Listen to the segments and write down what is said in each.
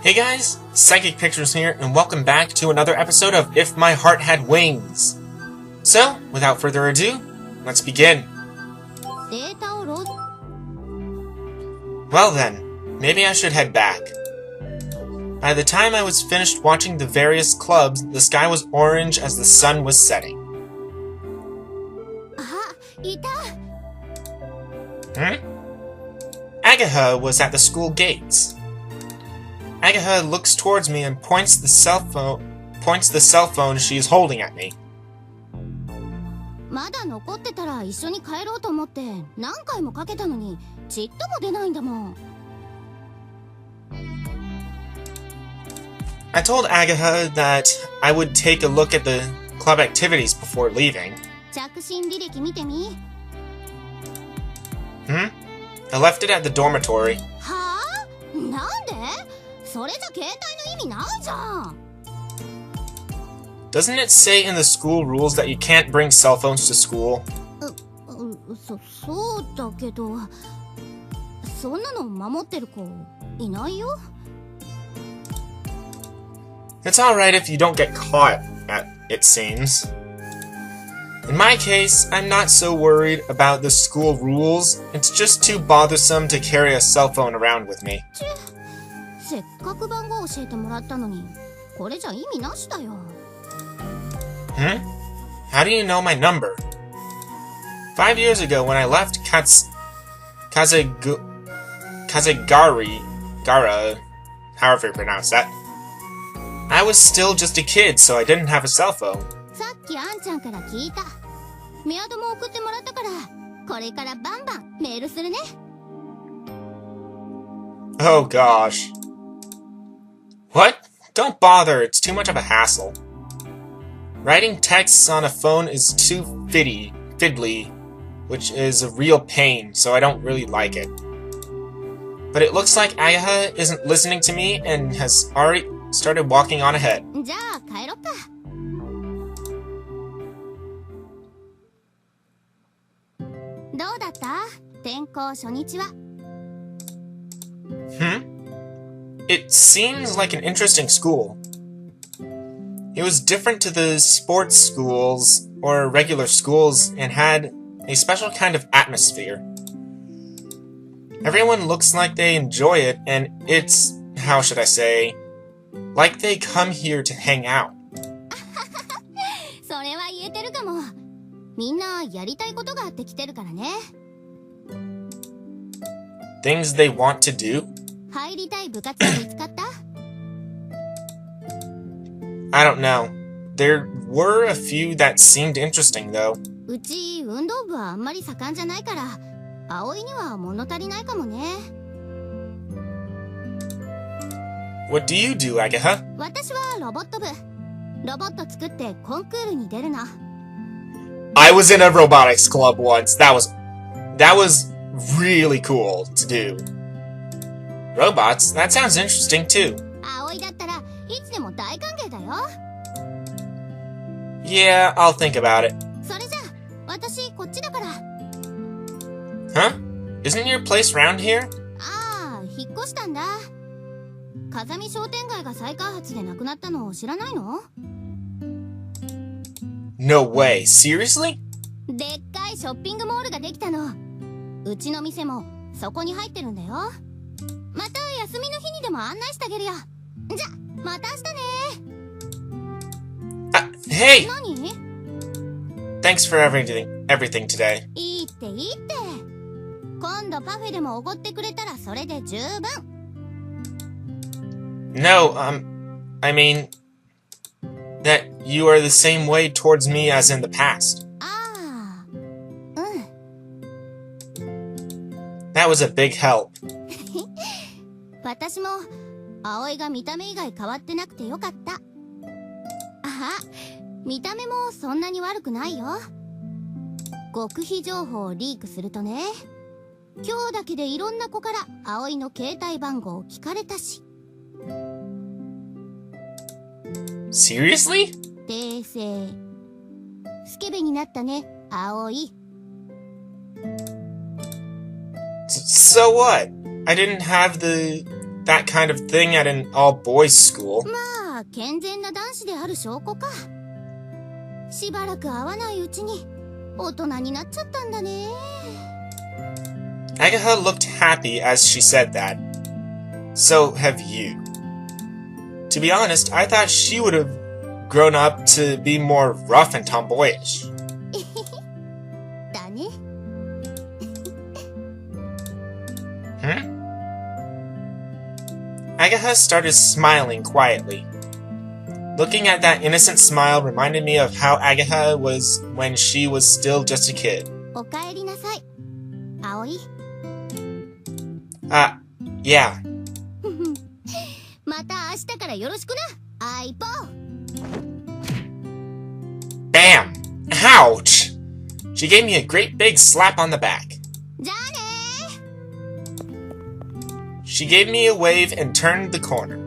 Hey guys, Psychic Pictures here, and welcome back to another episode of If My Heart Had Wings. So, without further ado, let's begin. Well then, maybe I should head back. By the time I was finished watching the various clubs, the sky was orange as the sun was setting. Agatha was at the school gates. Agatha looks towards me and points the cell phone she is holding at me. I told Agatha that I would take a look at the club activities before leaving. I left it at the dormitory. Doesn't it say in the school rules that you can't bring cell phones to school? It's alright if you don't get caught, it seems. In my case, I'm not so worried about the school rules. It's just too bothersome to carry a cell phone around with me. How do you know my number? 5 years ago, when I left Gara, however you pronounce that, I was still just a kid, so I didn't have a cell phone. Oh gosh. What? Don't bother, it's too much of a hassle. Writing texts on a phone is too fiddly, which is a real pain, so I don't really like it. But it looks like Agatha isn't listening to me and has already started walking on ahead. It seems like an interesting school. It was different to the sports schools or regular schools and had a special kind of atmosphere. Everyone looks like they enjoy it, and it's, how should I say, like they come here to hang out. Things they want to do? I don't know. There were a few that seemed interesting, though. What do you do, Agatha? I was in a robotics club once. That was really cool to do. Robots? That sounds interesting, too. Yeah, I'll think about it. Huh? Isn't your place round here? No way. Seriously? Hey! Thanks for everything today. No, I mean that you are the same way towards me as in the past. That was a big help. Seriously? So what? I didn't have the that kind of thing at an all-boys school. まあ、健全な男子である証拠か。しばらく会わないうちに大人になっちゃったんだね。Agatha looked happy as she said that. So have you. To be honest, I thought she would have grown up to be more rough and tomboyish. だね。Agatha started smiling quietly. Looking at that innocent smile reminded me of how Agatha was when she was still just a kid. おかえりなさい、葵。Yeah. また明日からよろしくな、アイポ。Bam! Ouch! She gave me a great big slap on the back. じゃあね。 She gave me a wave and turned the corner.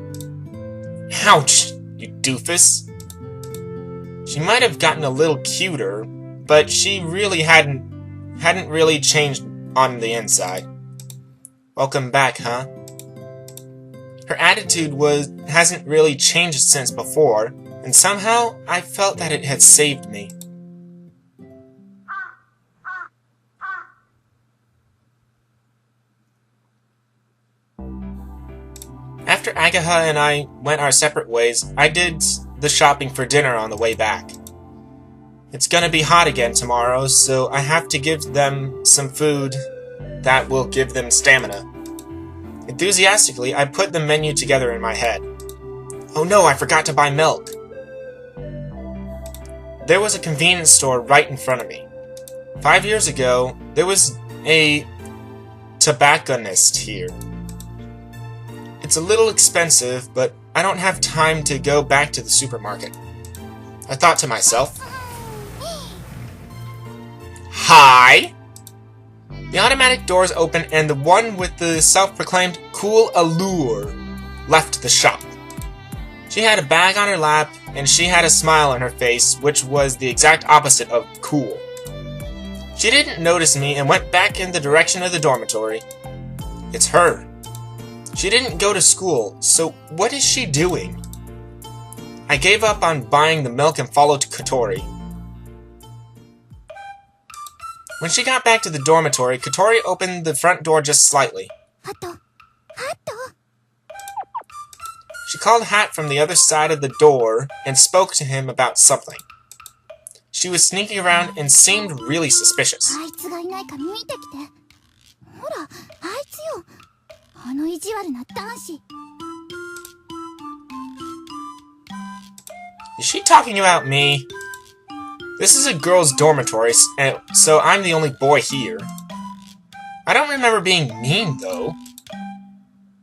Ouch, you doofus. She might have gotten a little cuter, but she really hadn't really changed on the inside. Welcome back, huh? Her attitude hasn't really changed since before, and somehow I felt that it had saved me. After Agatha and I went our separate ways, I did the shopping for dinner on the way back. It's gonna be hot again tomorrow, so I have to give them some food that will give them stamina. Enthusiastically, I put the menu together in my head. Oh no, I forgot to buy milk. There was a convenience store right in front of me. 5 years ago, there was a tobacconist here. It's a little expensive, but I don't have time to go back to the supermarket. I thought to myself, Hi! The automatic doors opened and the one with the self-proclaimed cool allure left the shop. She had a bag on her lap and she had a smile on her face, which was the exact opposite of cool. She didn't notice me and went back in the direction of the dormitory. It's her. She didn't go to school, so what is she doing? I gave up on buying the milk and followed Kotori. When she got back to the dormitory, Kotori opened the front door just slightly. Hatto. She called Hat from the other side of the door and spoke to him about something. She was sneaking around and seemed really suspicious. あいつがいないか見てきて。ほら、あいつよ。あの意地悪な男子。Is she talking about me? This is a girls' dormitory, so I'm the only boy here. I don't remember being mean, though.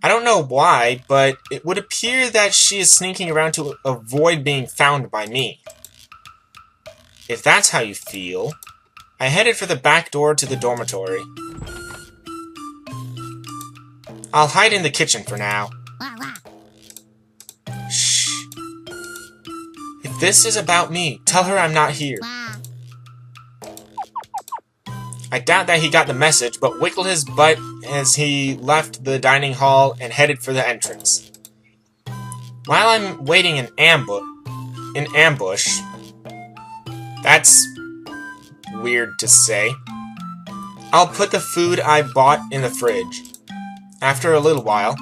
I don't know why, but it would appear that she is sneaking around to avoid being found by me. If that's how you feel, I headed for the back door to the dormitory. I'll hide in the kitchen for now. わわ。 Shh. If this is about me, tell her I'm not here. わ。 I doubt that he got the message, but wiggled his butt as he left the dining hall and headed for the entrance. While I'm waiting in ambush, that's weird to say, I'll put the food I bought in the fridge. After a little while,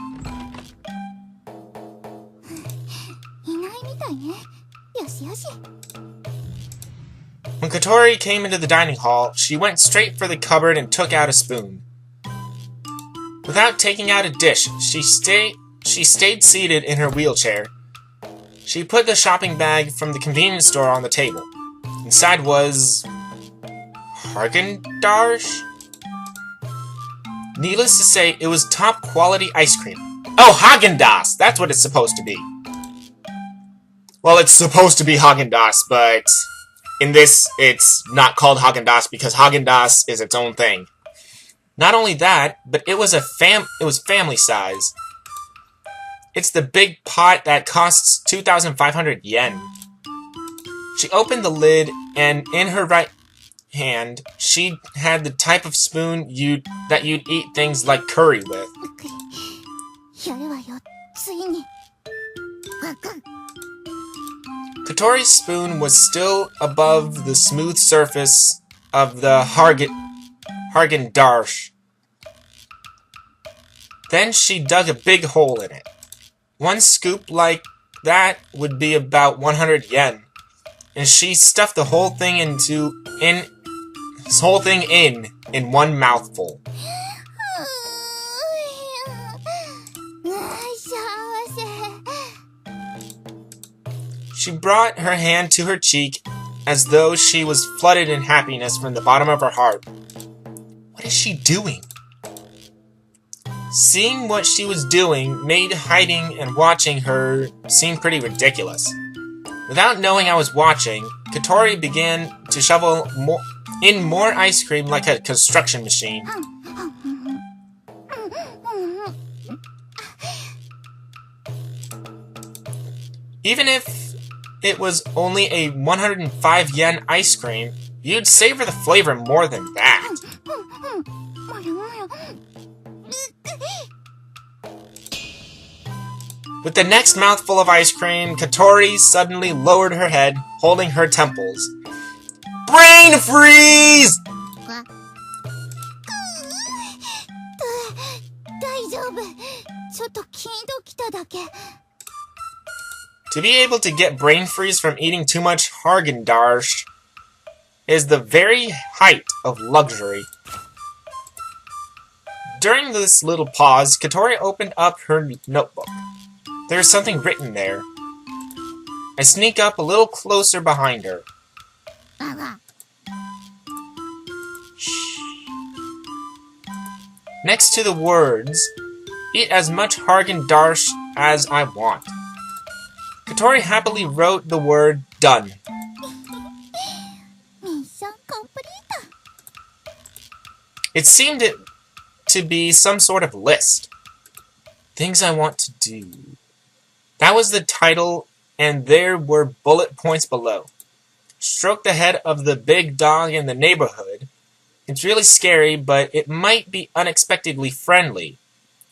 いないみたいね。よしよし。 when Kotori came into the dining hall, she went straight for the cupboard and took out a spoon. Without taking out a dish, she stayed seated in her wheelchair. She put the shopping bag from the convenience store on the table. Inside was Haagen-Dazs? Needless to say, it was top quality ice cream. Oh, Haagen-Dazs! That's what it's supposed to be. Well, it's supposed to be Haagen-Dazs, but in this, it's not called Haagen-Dazs because Haagen-Dazs is its own thing. Not only that, but it was family size. It's the big pot that costs 2,500 yen. She opened the lid, and in her right hand, she had the type of spoon that you'd eat things like curry with. やるわよ、ついに。Katori's spoon was still above the smooth surface of the Häagen-Dazs. Then she dug a big hole in it. One scoop like that would be about 100 yen, and she stuffed the whole thing in one mouthful. She brought her hand to her cheek as though she was flooded in happiness from the bottom of her heart. What is she doing? Seeing what she was doing made hiding and watching her seem pretty ridiculous. Without knowing I was watching, Katori began to shovel more ice cream like a construction machine. Even if it was only a 105 yen ice cream, you'd savor the flavor more than that. With the next mouthful of ice cream, Katori suddenly lowered her head, holding her temples. Brain freeze! To be able to get brain freeze from eating too much Häagen-Dazs is the very height of luxury. During this little pause, Katori opened up her notebook. There is something written there. I sneak up a little closer behind her. Shh. Next to the words, eat as much Häagen-Dazs as I want, Katori happily wrote the word done. It seemed to be some sort of list. Things I want to do. That was the title, and there were bullet points below. Stroke the head of the big dog in the neighborhood. It's really scary, but it might be unexpectedly friendly.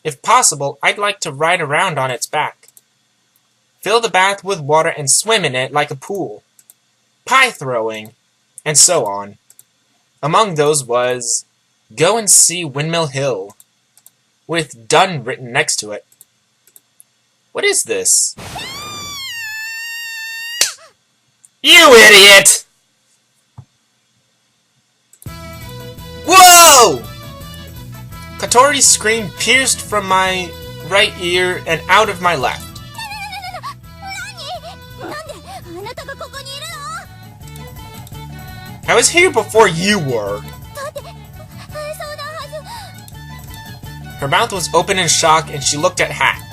If possible, I'd like to ride around on its back. Fill the bath with water and swim in it like a pool. Pie throwing, and so on. Among those was, go and see Windmill Hill, with done written next to it. What is this? You idiot! Whoa! Katori's scream pierced from my right ear and out of my left. I was here before you were. Her mouth was open in shock and she looked at Hat.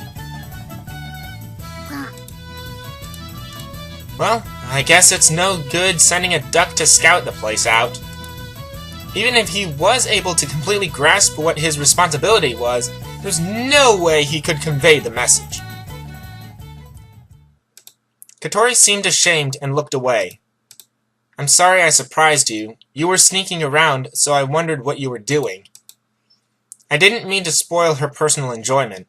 Well, I guess it's no good sending a duck to scout the place out. Even if he was able to completely grasp what his responsibility was, there's no way he could convey the message. Katori seemed ashamed and looked away. I'm sorry I surprised you. You were sneaking around, so I wondered what you were doing. I didn't mean to spoil her personal enjoyment.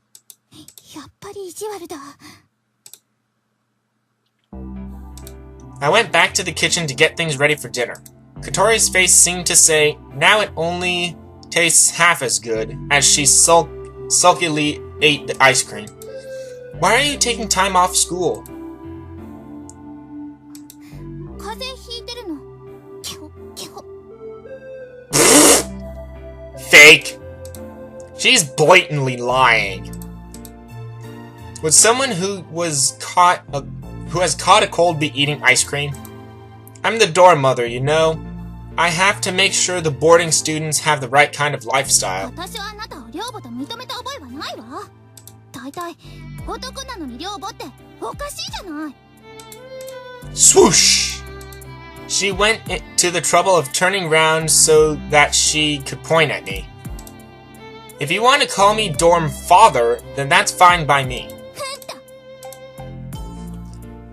I went back to the kitchen to get things ready for dinner. Katori's face seemed to say, now it only tastes half as good, as she sulkily ate the ice cream. Why are you taking time off school? Fake! She's blatantly lying. Would someone who has caught a cold be eating ice cream? I'm the dorm mother, you know. I have to make sure the boarding students have the right kind of lifestyle. Swoosh! She went to the trouble of turning round so that she could point at me. If you want to call me dorm father, then that's fine by me.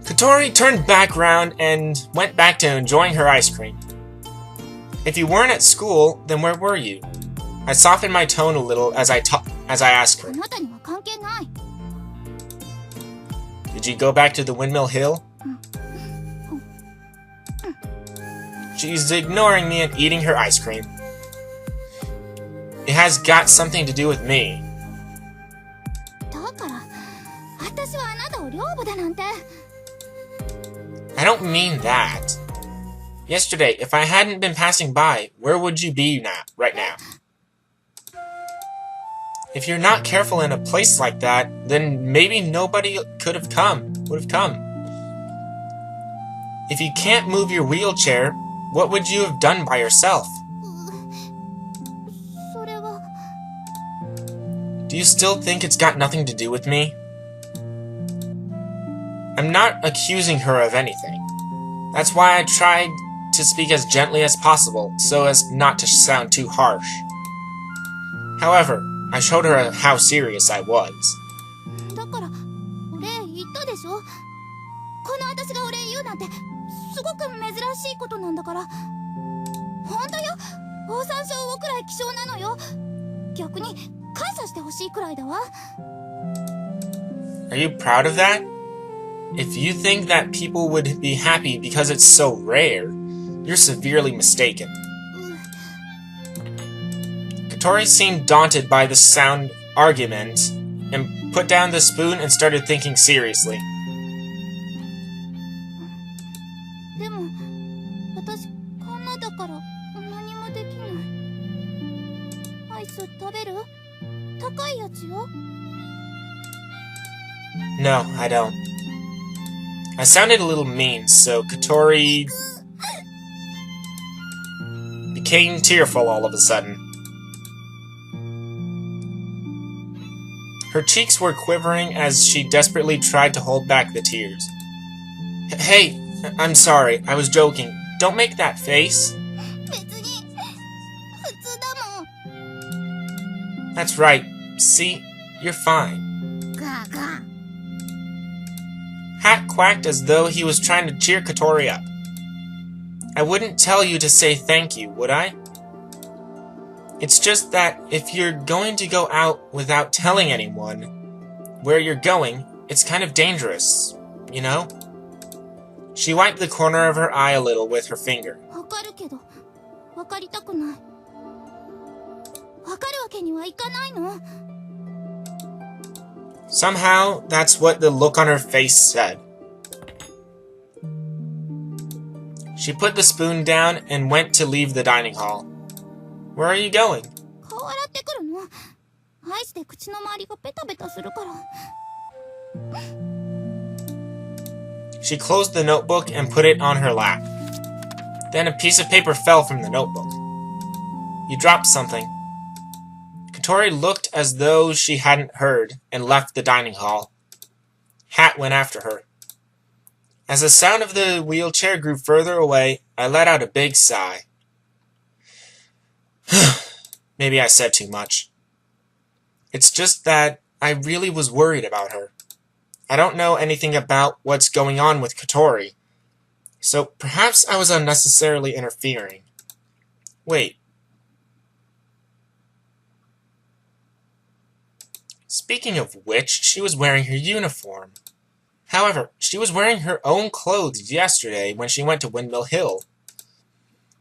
Katori turned back round and went back to enjoying her ice cream. If you weren't at school, then where were you? I softened my tone a little as I asked her, あなたには関係ない。 Did you go back to the Windmill Hill? She's ignoring me and eating her ice cream. It has got something to do with me. だから、私はあなたを寮母だなんて。 I don't mean that. Yesterday, if I hadn't been passing by, where would you be right now? If you're not careful in a place like that, then maybe nobody would have come. If you can't move your wheelchair, what would you have done by yourself? それは。 Do you still think it's got nothing to do with me? I'm not accusing her of anything. That's why I tried to speak as gently as possible, so as not to sound too harsh. However, I showed her how serious I was. だから、お礼言ったでしょ。この私がお礼言うなんて、すごく珍しいことなんだから。本当よ。オオサンショウウオくらい希少なのよ。逆に感謝してほしいくらいだわ。 Are you proud of that? If you think that people would be happy because it's so rare, you're severely mistaken. Katori seemed daunted by the sound argument and put down the spoon and started thinking seriously. でも、私カンナだから何もできない。アイス食べる？高いやつよ。 No, I don't. I sounded a little mean, so Katori became tearful all of a sudden. Her cheeks were quivering as she desperately tried to hold back the tears. Hey, I'm sorry, I was joking. Don't make that face. 別に普通だもん。 That's right. See, you're fine. ガーガー。 Hat quacked as though he was trying to cheer Katori up. I wouldn't tell you to say thank you, would I? It's just that if you're going to go out without telling anyone where you're going, it's kind of dangerous, you know? She wiped the corner of her eye a little with her finger. わかるけど、わかりたくない。わかるわけにはいかないの。 Somehow, that's what the look on her face said. She put the spoon down and went to leave the dining hall. Where are you going? 顔洗ってくるの。アイスで口の周りがベタベタするから。 She closed the notebook and put it on her lap. Then a piece of paper fell from the notebook. You dropped something. Katori looked as though she hadn't heard and left the dining hall. Hat went after her. As the sound of the wheelchair grew further away, I let out a big sigh. Maybe I said too much. It's just that I really was worried about her. I don't know anything about what's going on with Katori, so perhaps I was unnecessarily interfering. Wait. Speaking of which, she was wearing her uniform. However, she was wearing her own clothes yesterday when she went to Windmill Hill.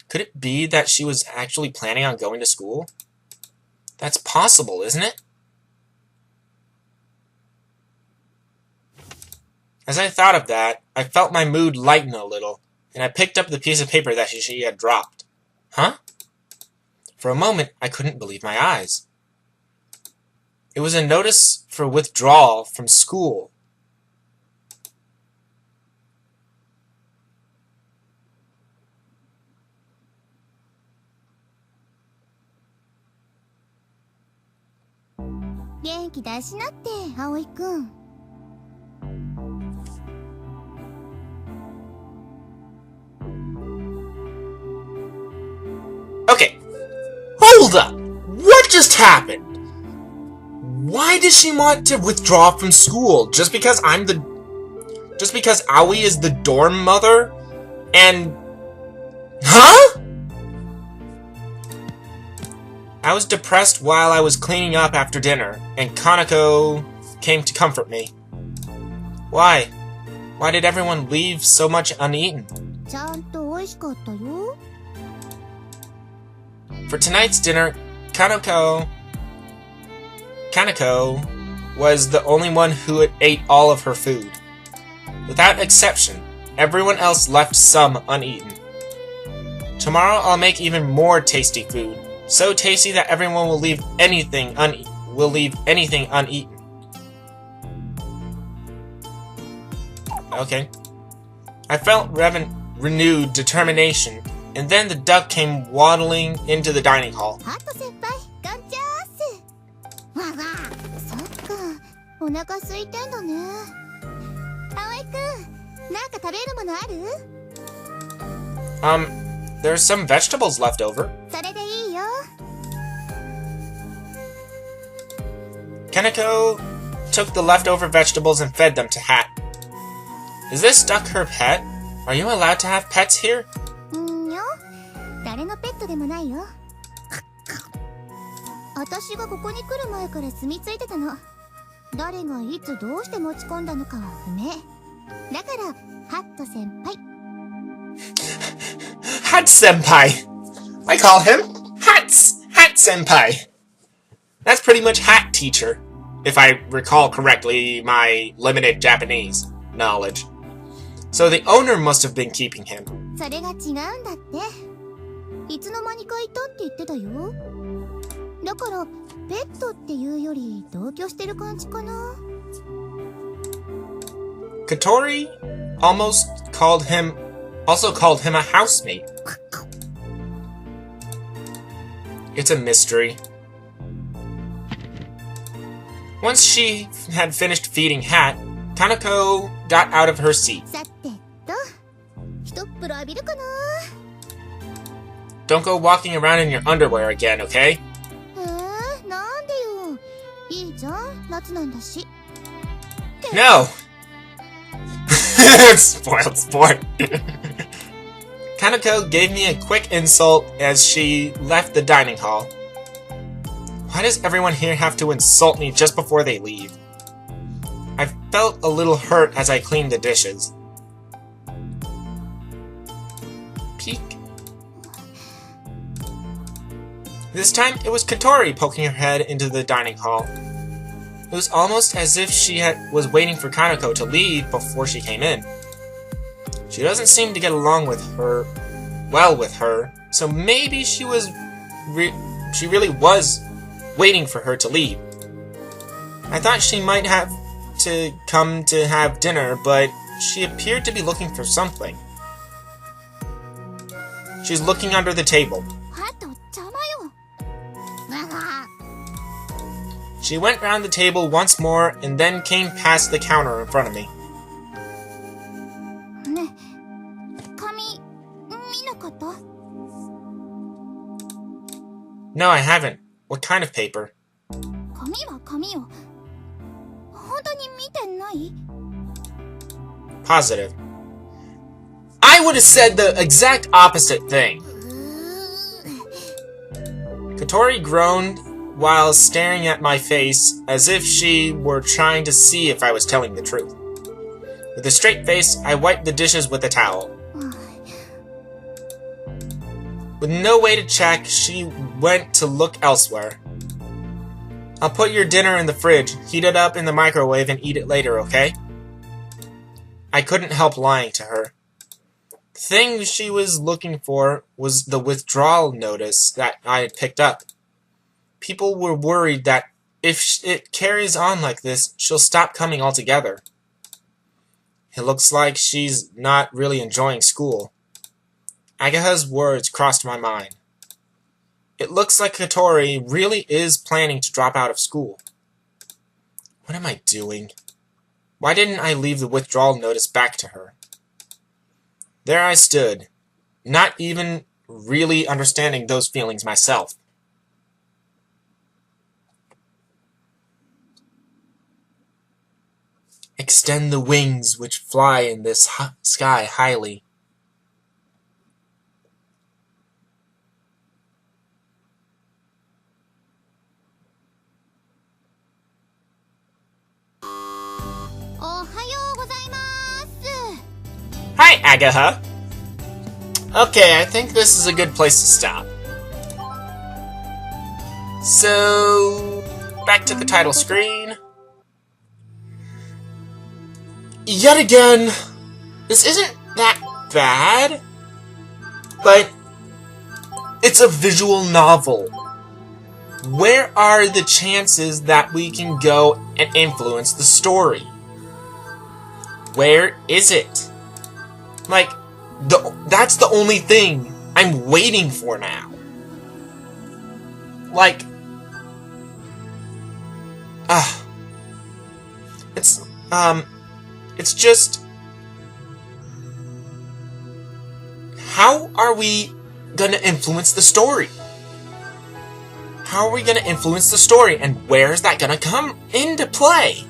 Could it be that she was actually planning on going to school? That's possible, isn't it? As I thought of that, I felt my mood lighten a little, and I picked up the piece of paper that she had dropped. Huh? For a moment, I couldn't believe my eyes. It was a notice for withdrawal from school. Okay, hold up! What just happened? Why does she want to withdraw from school? Just because Aoi is the dorm mother? And... Huh? I was depressed while I was cleaning up after dinner, and Kanako came to comfort me. Why? Why did everyone leave so much uneaten? ちゃんと美味しかったよ。 For tonight's dinner, Kanako was the only one who ate all of her food. Without exception, everyone else left some uneaten. Tomorrow I'll make even more tasty food, so tasty that everyone will leave anything uneaten. Okay. I felt renewed determination, and then the duck came waddling into the dining hall. ハット先輩、ガンチャース。わわ、そっか、お腹空いてんだね。葵くん、なんか食べるものある？ There's some vegetables left over. それでいいよ。 Kanako took the leftover vegetables and fed them to Hat. Is this duck her pet? Are you allowed to have pets here? よ、誰のペットでもないよ。私がここに来る前から住み着いてたの。誰がいつどうして持ち込んだのかは不明。だからハット先輩。 Hat Senpai! I call him Hat Senpai! That's pretty much Hat Teacher, if I recall correctly my limited Japanese knowledge. So the owner must have been keeping him. それが違うんだって。いつの間にかいたって言ってたよ。だからペットっていうより同居してる感じかな。 Katori also called him a housemate. It's a mystery. Once she had finished feeding Hat, Kanako got out of her seat. さてと、一っ風呂浴びるかな。 Don't go walking around in your underwear again, okay? なんでよ。いいじゃん、夏なんだし。 No! Spoiled sport. Kanako gave me a quick insult as she left the dining hall. Why does everyone here have to insult me just before they leave? I felt a little hurt as I cleaned the dishes. Peek. This time, it was Katori poking her head into the dining hall. It was almost as if she was waiting for Kanako to leave before she came in. She doesn't seem to get along with her, so maybe she really was waiting for her to leave. I thought she might have to come to have dinner, but she appeared to be looking for something. She's looking under the table. ハット、邪魔よ。わわ。 She went round the table once more and then came past the counter in front of me. ね、紙見なかった？ No, I haven't. What kind of paper? 紙は紙よ。本当に見てない？ Positive. I would have said the exact opposite thing. Katori groaned while staring at my face as if she were trying to see if I was telling the truth. With a straight face, I wiped the dishes with a towel. With no way to check, she went to look elsewhere. I'll put your dinner in the fridge, heat it up in the microwave, and eat it later, okay? I couldn't help lying to her. The thing she was looking for was the withdrawal notice that I had picked up. People were worried that if it carries on like this, she'll stop coming altogether. It looks like she's not really enjoying school. Agaha's words crossed my mind. It looks like Katori really is planning to drop out of school. What am I doing? Why didn't I leave the withdrawal notice back to her? There I stood, not even really understanding those feelings myself. Extend the wings which fly in this sky highly. Hi, Agaha. Okay, I think this is a good place to stop. So, back to the title screen. Yet again, this isn't that bad, but it's a visual novel. Where are the chances that we can go and influence the story? Where is it? Like, that's the only thing I'm waiting for now. Like, it's just, how are we gonna influence the story? How are we gonna influence the story, and where is that gonna come into play?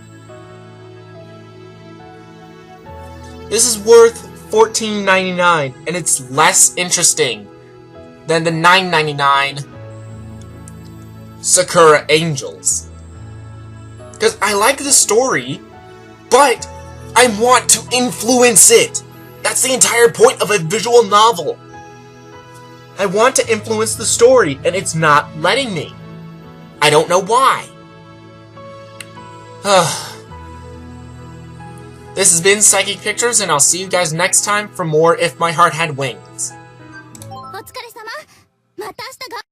This is worth $14.99, and it's less interesting than the $9.99 Sakura Angels. Because I like the story, but I want to influence it. That's the entire point of a visual novel. I want to influence the story, and it's not letting me. I don't know why. This has been Psychic Pictures, and I'll see you guys next time for more If My Heart Had Wings. お疲れ様。また明日が